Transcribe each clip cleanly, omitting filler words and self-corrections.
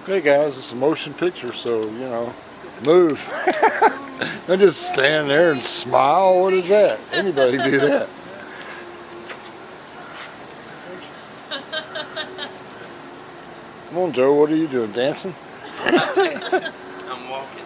Okay guys, it's a motion picture, so, you know, move. Don't just stand there and smile. What is that? Anybody can do that. Come on, Joe, what are you doing? Dancing? I'm walking.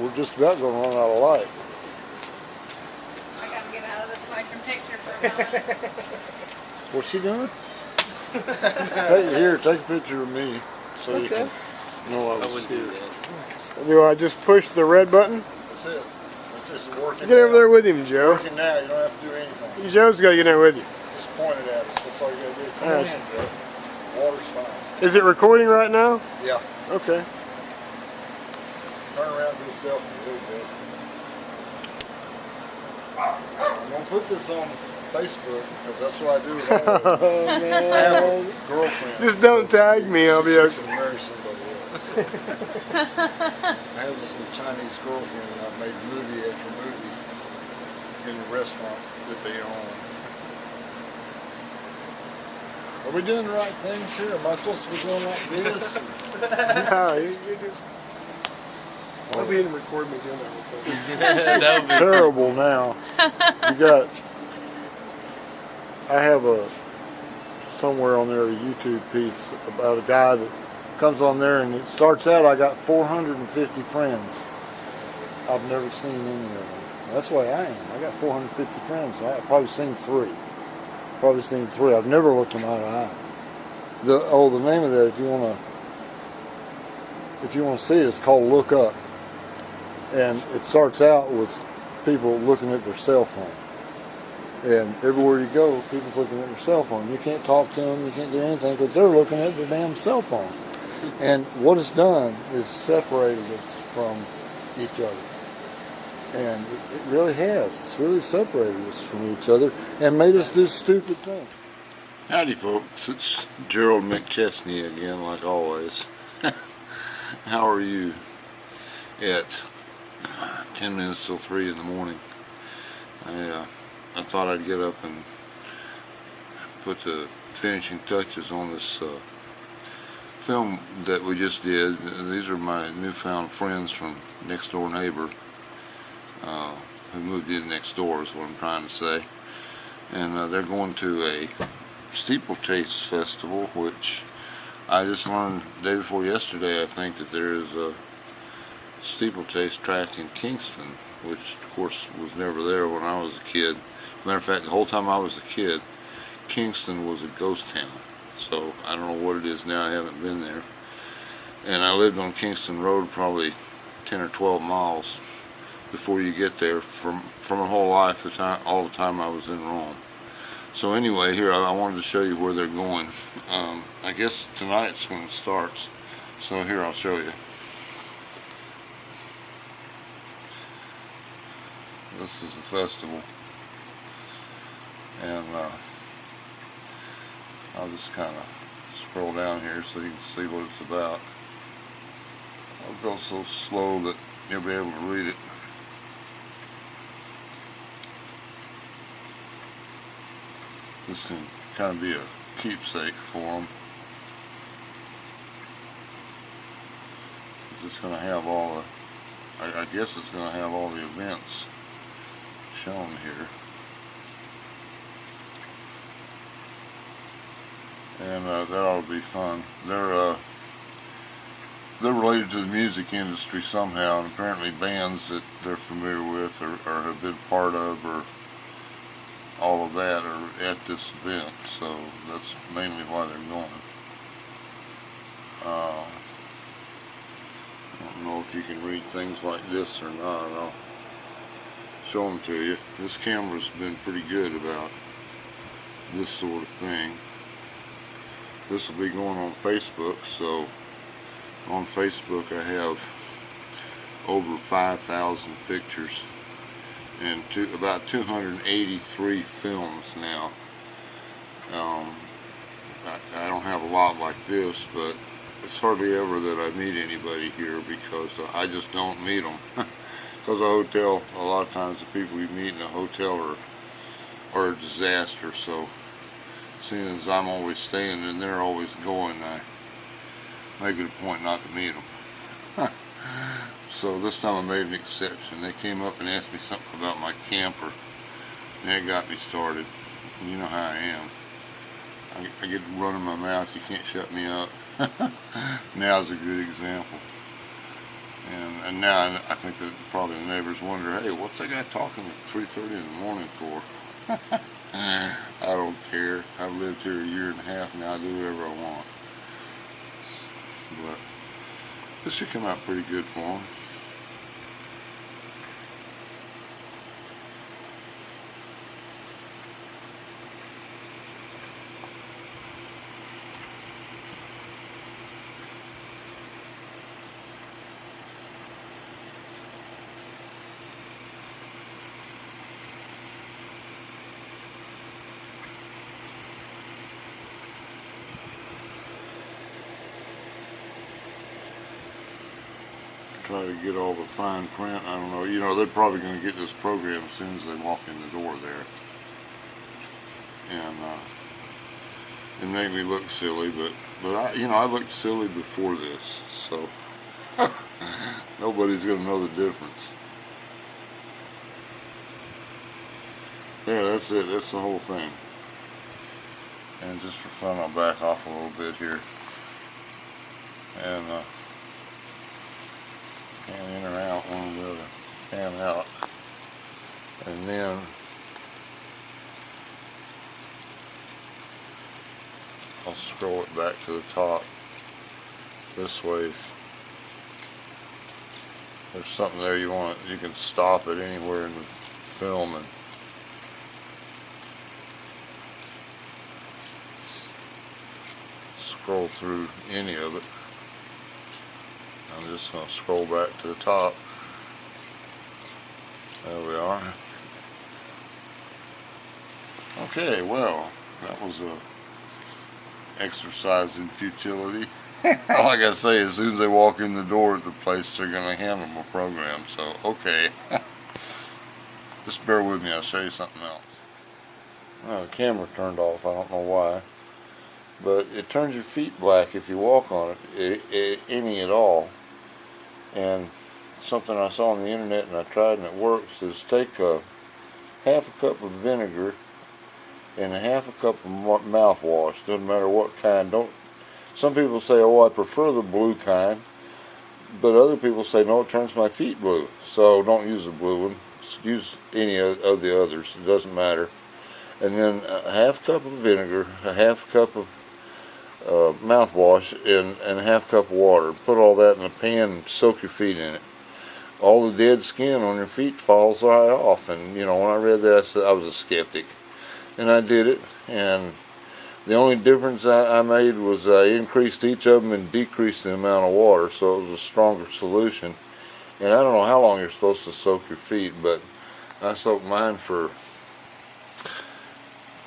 We're just about going to run out of light. I gotta get out of this motion picture for a moment. What's she doing? Hey, here, take a picture of me so you can know I wouldn't do that. Do I just push the red button? That's it. That's just working. Get over there with him, Joe. Working now, you don't have to do anything. Joe's got to get in there with you. Just point it at us. That's all you got to do. Come on in, Joe. Water's fine. Is it recording right now? Yeah. Okay. Turn around to yourself and do that. I'm going to put this on Facebook because that's what I do with all I have a girlfriend. Just don't tag me, I'll be okay. Marry somebody else. I have this little Chinese girlfriend and I've made movie after movie in the restaurant that they own. Are we doing the right things here? Am I supposed to be going like this? No, you just... I'll be in and record me doing that with Terrible now. You got... I have somewhere on there a YouTube piece about a guy that comes on there and it starts out, I got 450 friends. I've never seen any of them. That's the way I am. I got 450 friends. I've probably seen three. I've never looked them eye to eye. The name of that, if you want to see it, it's called Look Up. And it starts out with people looking at their cell phone. And everywhere you go, people's looking at their cell phone. You can't talk to them, you can't do anything because they're looking at their damn cell phone. And what it's done is separated us from each other. And it really has. It's really separated us from each other and made us do stupid things. Howdy folks, it's Gerald McChesney again, like always. How are you at 10 minutes till 3 in the morning? I thought I'd get up and put the finishing touches on this film that we just did. These are my newfound friends from next door neighbor who moved in next door is what I'm trying to say. And they're going to a steeplechase festival, which I just learned the day before yesterday, I think, that there is a steeplechase track in Kingston, which of course was never there when I was a kid. Matter of fact, the whole time I was a kid, Kingston was a ghost town. So I don't know what it is now, I haven't been there. And I lived on Kingston Road probably 10 or 12 miles before you get there from a whole life, all the time I was in Rome. So anyway, here I wanted to show you where they're going. I guess tonight's when it starts. So here I'll show you. This is the festival. And I'll just kind of scroll down here so you can see what it's about. I'll go so slow that you'll be able to read it. This can kind of be a keepsake for them. It's just going to have all the, I guess it's going to have all the events shown here. And that ought to be fun. They're related to the music industry somehow, and apparently bands that they're familiar with or have been part of, or all of that are at this event. So that's mainly why they're going. I don't know if you can read things like this or not. I'll show them to you. This camera's been pretty good about this sort of thing. This will be going on Facebook, so on Facebook I have over 5,000 pictures and about 283 films now. I don't have a lot like this, but it's hardly ever that I meet anybody here because I just don't meet them. Because a hotel, a lot of times the people you meet in a hotel are a disaster, so seeing as I'm always staying and they're always going, make it a point not to meet them. So this time I made an exception. They came up and asked me something about my camper, and that got me started. You know how I am. I get running my mouth. You can't shut me up. Now's a good example. And now I think that probably the neighbors wonder, hey, what's that guy talking at 3:30 in the morning for? I don't care. I've lived here a year and a half now. I do whatever I want. But this should come out pretty good for them. Try to get all the fine print. I don't know. You know, they're probably going to get this program as soon as they walk in the door there, and it made me look silly. But I, you know, I looked silly before this, so nobody's going to know the difference. There, that's it. That's the whole thing. And just for fun, I'll back off a little bit here, and pan in or out, one or the other, pan out, and then I'll scroll it back to the top this way. There's something there you can stop it anywhere in the film and scroll through any of it. I'm just going to scroll back to the top. There we are. Okay, well, that was a exercise in futility. Like I say, as soon as they walk in the door at the place, they're going to hand them a program. So, okay. Just bear with me, I'll show you something else. Well, the camera turned off, I don't know why. But it turns your feet black if you walk on it, any at all. And something I saw on the internet and I tried and it works is take half a cup of vinegar and a half a cup of mouthwash. Doesn't matter what kind. Some people say, oh, I prefer the blue kind, but other people say, no, it turns my feet blue. So don't use the blue one. Just use any of the others. It doesn't matter. And then a half cup of vinegar, a half cup of mouthwash, and a half cup of water. Put all that in a pan and soak your feet in it. All the dead skin on your feet falls right off. And you know, when I read that, I was a skeptic, and I did it. And the only difference I made was I increased each of them and decreased the amount of water, so it was a stronger solution. And I don't know how long you're supposed to soak your feet, but I soaked mine for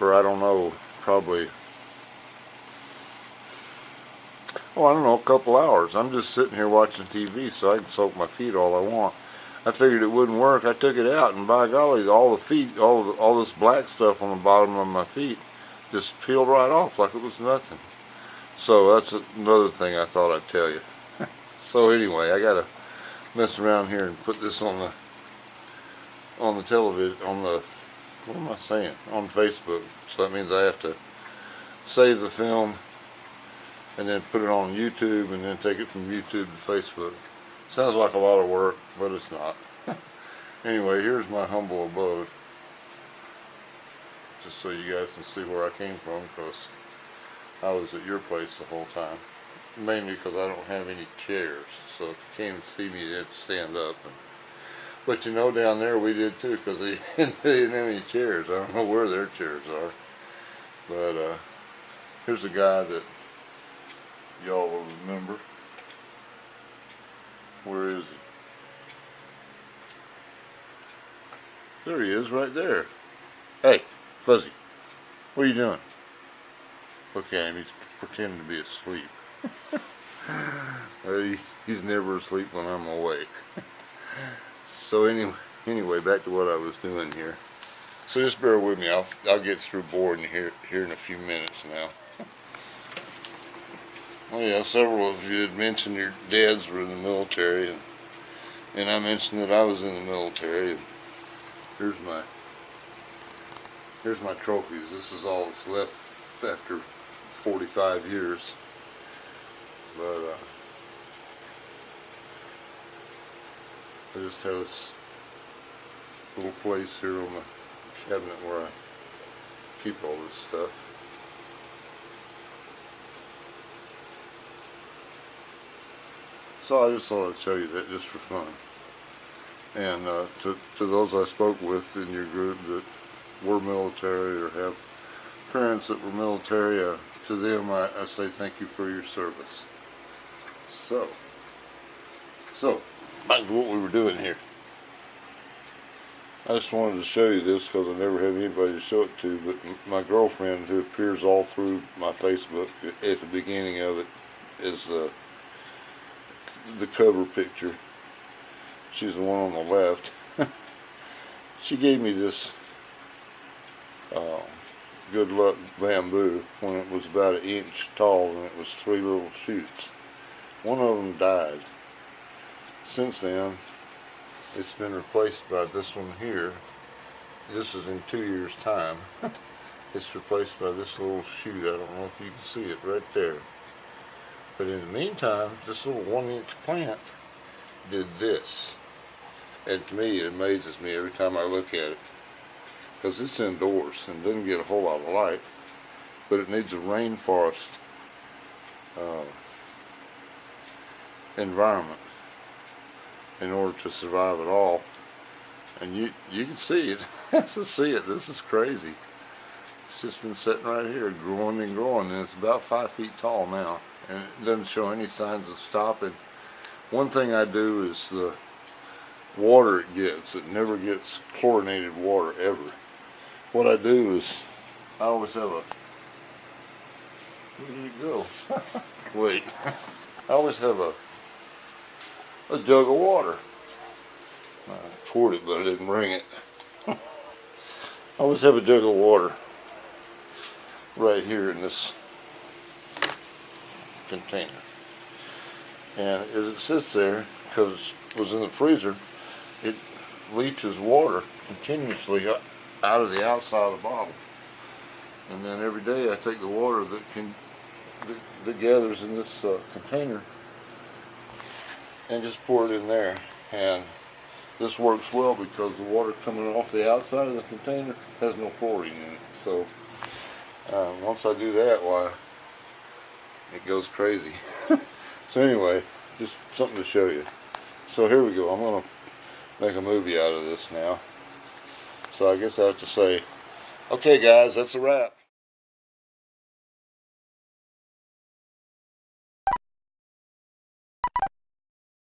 I don't know, probably, oh, I don't know, a couple hours. I'm just sitting here watching TV, so I can soak my feet all I want. I figured it wouldn't work. I took it out, and by golly, all the feet, all this black stuff on the bottom of my feet just peeled right off like it was nothing. So that's another thing I thought I'd tell you. So anyway, I gotta mess around here and put this on the television, what am I saying? On Facebook. So that means I have to save the film and then put it on YouTube and then take it from YouTube to Facebook. Sounds like a lot of work, but it's not. Anyway, here's my humble abode. Just so you guys can see where I came from, because I was at your place the whole time. Mainly because I don't have any chairs. So if you came to see me, you'd have to stand up. But you know, down there we did too, because they didn't have any chairs. I don't know where their chairs are. But here's a guy that y'all will remember. Where is he? There he is, right there. Hey, Fuzzy, what are you doing? Look at him, he's pretending to be asleep. He's never asleep when I'm awake. So anyway, back to what I was doing here. So just bear with me. I'll get through boarding here in a few minutes now. Well, yeah, several of you had mentioned your dads were in the military, and I mentioned that I was in the military. And here's my trophies. This is all that's left after 45 years. But I just have this little place here on the cabinet where I keep all this stuff. So I just thought I'd show you that just for fun. And to those I spoke with in your group that were military or have parents that were military, to them I say thank you for your service. So back to what we were doing here. I just wanted to show you this because I never have anybody to show it to, but my girlfriend, who appears all through my Facebook at the beginning of it, is the cover picture. She's the one on the left. She gave me this good luck bamboo when it was about 1 inch tall, and it was 3 little shoots. One of them died. Since then, it's been replaced by this one here. This is in 2 years' time. It's replaced by this little shoot. I don't know if you can see it right there. But in the meantime, this little 1 inch plant did this. And to me, it amazes me every time I look at it. Because it's indoors and doesn't get a whole lot of light. But it needs a rainforest environment in order to survive at all. And you can see it. Just see it. This is crazy. It's just been sitting right here, growing and growing, and it's about 5 feet tall now, and it doesn't show any signs of stopping. One thing I do is the water it gets. It never gets chlorinated water ever. What I do is I always have a, where did it go? Wait. I always have a jug of water. I poured it, but I didn't bring it. I always have a jug of water right here in this container. And as it sits there, because it was in the freezer, it leaches water continuously out of the outside of the bottle. And then every day I take the water that gathers in this container and just pour it in there. And this works well because the water coming off the outside of the container has no chlorine in it. So once I do that, why, it goes crazy. So anyway, just something to show you. So here we go. I'm going to make a movie out of this now. So I guess I have to say, okay guys, that's a wrap.